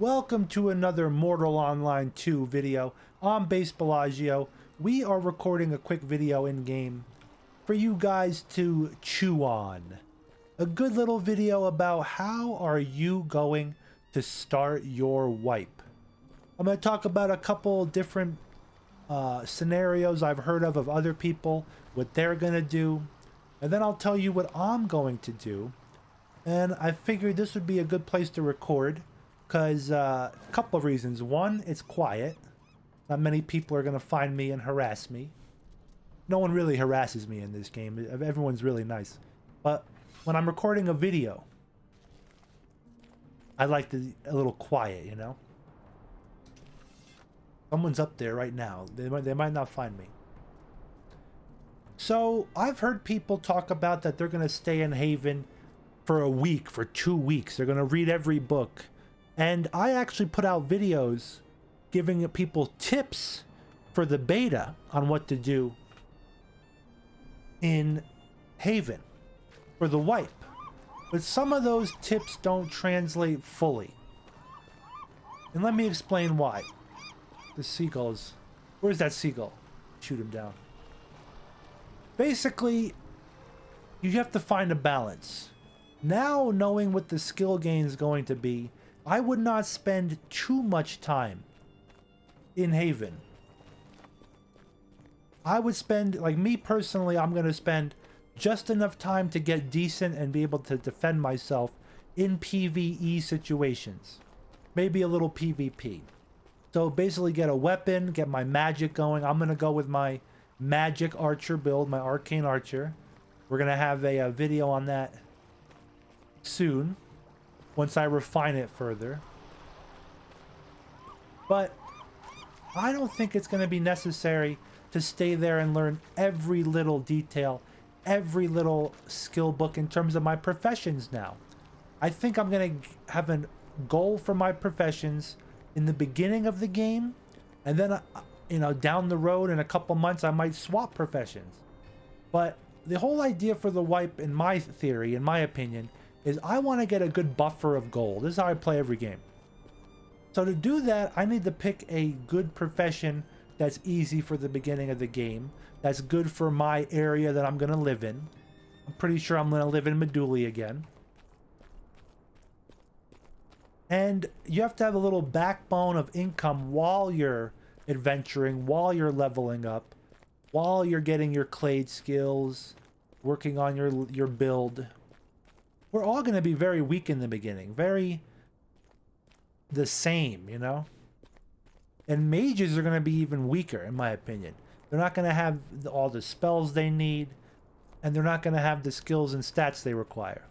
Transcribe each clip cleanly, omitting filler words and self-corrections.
Welcome to another Mortal Online 2 video. I'm Base Bellagio. We are recording a quick video in-game for you guys to chew on. A good little video about how are you going to start your wipe. I'm going to talk about a couple different scenarios I've heard of other people, what they're going to do, and then I'll tell you what I'm going to do. And I figured this would be a good place to record because a couple of reasons. One, it's quiet. Not many people are going to find me and harass me. No one really harasses me in this game. Everyone's really nice. But when I'm recording a video, I like a little quiet, you know? Someone's up there right now. They might not find me. So I've heard people talk about that they're going to stay in Haven for a week, for 2 weeks. They're going to read every book. And I actually put out videos giving people tips for the beta on what to do in Haven for the wipe. But some of those tips don't translate fully. And let me explain why. The seagulls. Where's that seagull? Shoot him down. Basically, you have to find a balance. Now, knowing what the skill gain is going to be, I would not spend too much time in Haven. I would spend, like me personally, I'm going to spend just enough time to get decent and be able to defend myself in PvE situations. Maybe a little PvP. So basically get a weapon, get my magic going. I'm going to go with my magic archer build, my arcane archer. We're going to have a video on that soon, once I refine it further. But I don't think it's going to be necessary to stay there and learn every little detail, every little skill book in terms of my professions now. I think I'm going to have a goal for my professions in the beginning of the game, and then you know, down the road in a couple months I might swap professions. But the whole idea for the wipe, in my theory, in my opinion, is I want to get a good buffer of gold. This is how I play every game. So to do that, I need to pick a good profession that's easy for the beginning of the game, that's good for my area that I'm going to live in. I'm pretty sure I'm going to live in Meduli again. And you have to have a little backbone of income while you're adventuring, while you're leveling up, while you're getting your clade skills, working on your build. We're all going to be very weak in the beginning, very the same, you know? And mages are going to be even weaker, in my opinion. They're not going to have all the spells they need, and they're not going to have the skills and stats they require.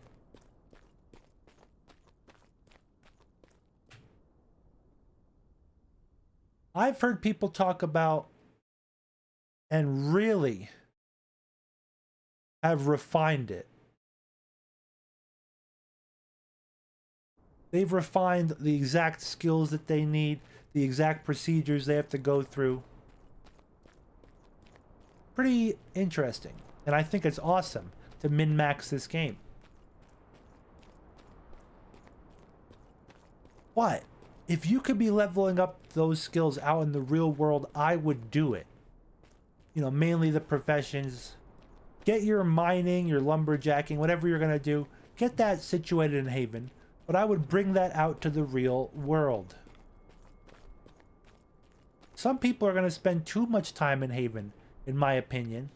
I've heard people talk about and really have refined it. They've refined the exact skills that they need, the exact procedures they have to go through. Pretty interesting. And I think it's awesome to min-max this game. But if you could be leveling up those skills out in the real world, I would do it. You know, mainly the professions. Get your mining, your lumberjacking, whatever you're going to do. Get that situated in Haven. But I would bring that out to the real world. Some people are going to spend too much time in Haven, in my opinion.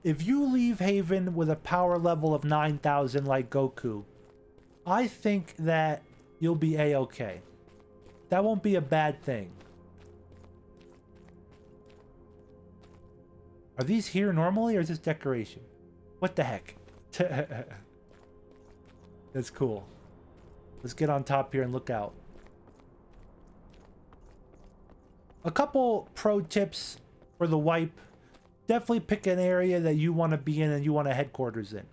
If you leave Haven with a power level of 9,000 like Goku, I think that you'll be A-okay. That won't be a bad thing. Are these here normally, or is this decoration? What the heck? That's cool. Let's get on top here and look out. A couple pro tips for the wipe. Definitely pick an area that you want to be in and you want a headquarters in.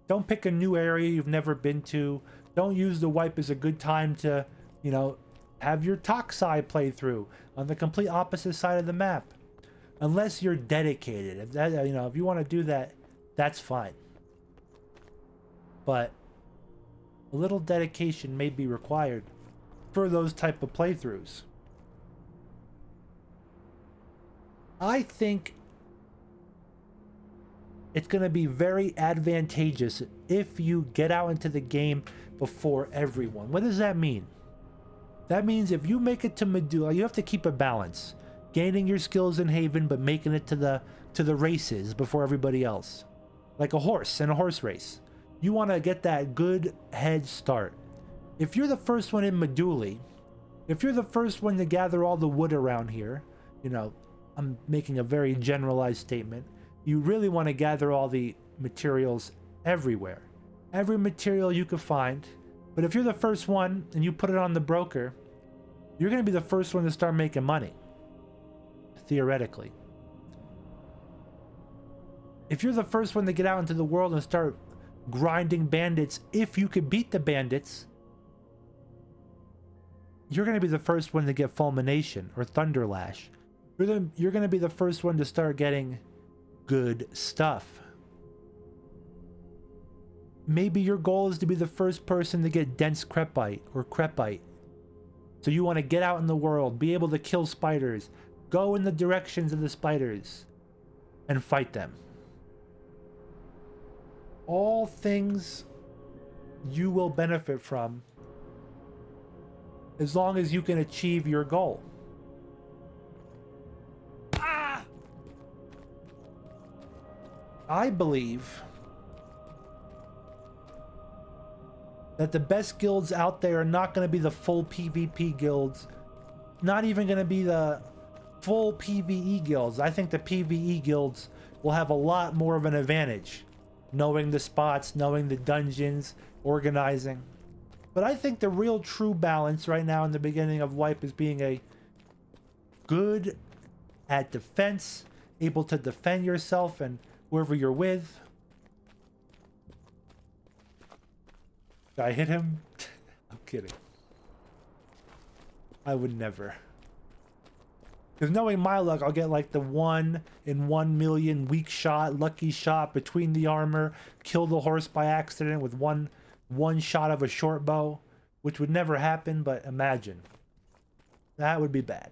Don't pick a new area you've never been to. Don't use the wipe as a good time to, you know, have your Toxai playthrough on the complete opposite side of the map. Unless you're dedicated. If that, you know, if you want to do that, that's fine. But A little dedication may be required for those type of playthroughs. I think it's going to be very advantageous if you get out into the game before everyone. What does that mean? That means if you make it to Medulla, you have to keep a balance. Gaining your skills in Haven, but making it to the races before everybody else. Like a horse in a horse race. You want to get that good head start. If you're the first one in Medulla, if you're the first one to gather all the wood around here, you know, I'm making a very generalized statement. You really want to gather all the materials everywhere. Every material you could find. But if you're the first one and you put it on the broker, you're going to be the first one to start making money. Theoretically. If you're the first one to get out into the world and start grinding bandits, if you could beat the bandits, you're going to be the first one to get Fulmination or Thunderlash. You're going to be the first one to start getting good stuff. Maybe your goal is to be the first person to get Dense Crepite or Crepite. So you want to get out in the world, be able to kill spiders, go in the directions of the spiders, and fight them. All things you will benefit from as long as you can achieve your goal. I believe that the best guilds out there are not going to be the full PvP guilds, not even going to be the full PvE guilds. I think the PvE guilds will have a lot more of an advantage, knowing the spots, knowing the dungeons, organizing. But I think the real true balance right now in the beginning of Wipe is being a good at defense, able to defend yourself and whoever you're with. Did I hit him? I'm kidding. I would never. Because knowing my luck, I'll get like the 1 in 1 million weak shot, lucky shot between the armor, kill the horse by accident with one shot of a short bow, which would never happen, but imagine. That would be bad.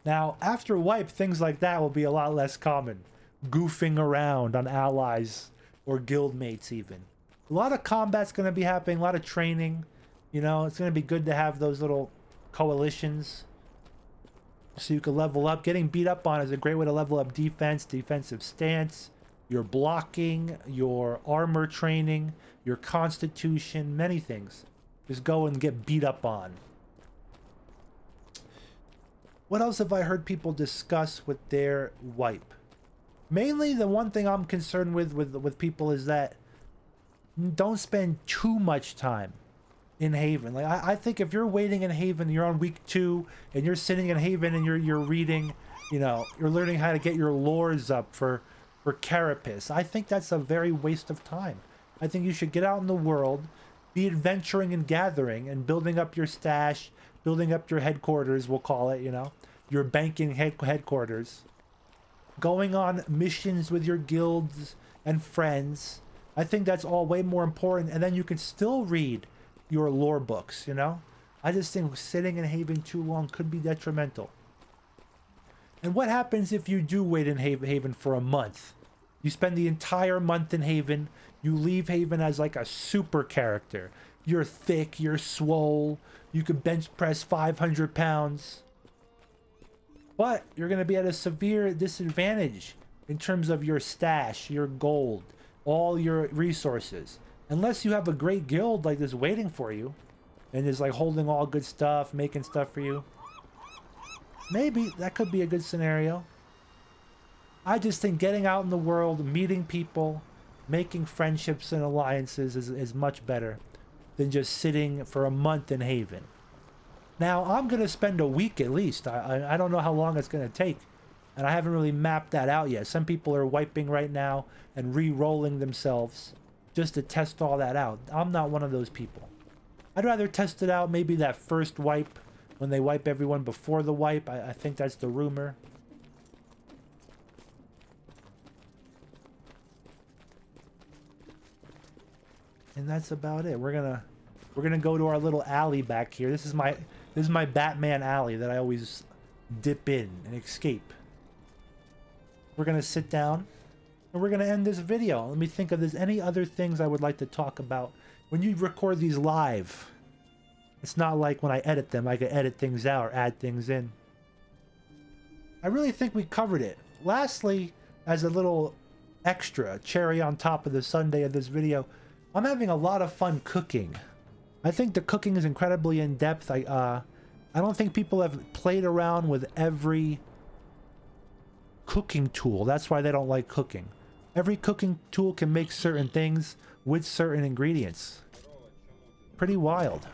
Now, after Wipe, things like that will be a lot less common. Goofing around on allies or guildmates even. A lot of combat's going to be happening, a lot of training. You know, it's going to be good to have those little coalitions so you can level up. Getting beat up on is a great way to level up defense, defensive stance, your blocking, your armor training, your constitution, many things. Just go and get beat up on. What else have I heard people discuss with their Wipe? Mainly the one thing I'm concerned with people is that don't spend too much time in Haven. Like I think if you're waiting in Haven, you're on week 2 and you're sitting in Haven and you're reading, you know, you're learning how to get your lores up for Carapace. I think that's a very waste of time. I think you should get out in the world, be adventuring and gathering and building up your stash, building up your headquarters, we'll call it, you know, your banking headquarters, going on missions with your guilds and friends. I think that's all way more important, and then you can still read your lore books, you know? I just think sitting in Haven too long could be detrimental. And what happens if you do wait in Haven for a month? You spend the entire month in Haven, you leave Haven as like a super character. You're thick, you're swole, you can bench press 500 pounds. But you're going to be at a severe disadvantage in terms of your stash, your gold, all your resources. Unless you have a great guild like this waiting for you and is like holding all good stuff, making stuff for you. Maybe that could be a good scenario. I just think getting out in the world, meeting people, making friendships and alliances is much better than just sitting for a month in Haven. Now, I'm going to spend a week at least. I don't know how long it's going to take. And I haven't really mapped that out yet. Some people are wiping right now and re-rolling themselves just to test all that out. I'm not one of those people. I'd rather test it out maybe that first wipe when they wipe everyone before the wipe. I think that's the rumor. And that's about it. We're gonna go to our little alley back here. This is my Batman alley that I always dip in and escape. We're gonna sit down and we're gonna end this video. Let me think if there's any other things I would like to talk about. When you record these live, it's not like when I edit them, I can edit things out or add things in. I really think we covered it. Lastly, as a little extra cherry on top of the Sunday of this video, I'm having a lot of fun cooking. I think the cooking is incredibly in-depth. I don't think people have played around with every cooking tool. That's why they don't like cooking. Every cooking tool can make certain things with certain ingredients. Pretty wild.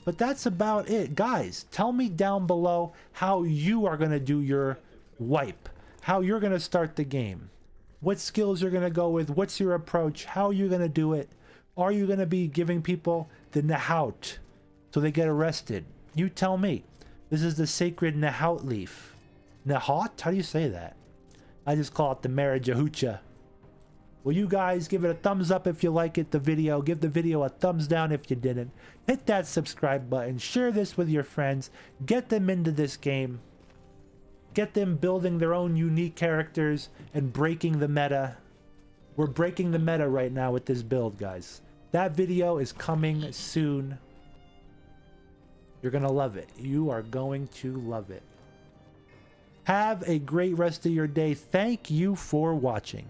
But that's about it. Guys, tell me down below how you are going to do your wipe. How you're going to start the game. What skills you're going to go with. What's your approach? How are you going to do it? Are you going to be giving people the Nahout so they get arrested? You tell me. This is the sacred Nahout leaf. Nahout? How do you say that? I just call it the Marijahucha. Well, you guys give it a thumbs up if you like it, the video. Give the video a thumbs down if you didn't. Hit that subscribe button. Share this with your friends. Get them into this game. Get them building their own unique characters and breaking the meta. We're breaking the meta right now with this build, guys. That video is coming soon. You're going to love it. You are going to love it. Have a great rest of your day. Thank you for watching.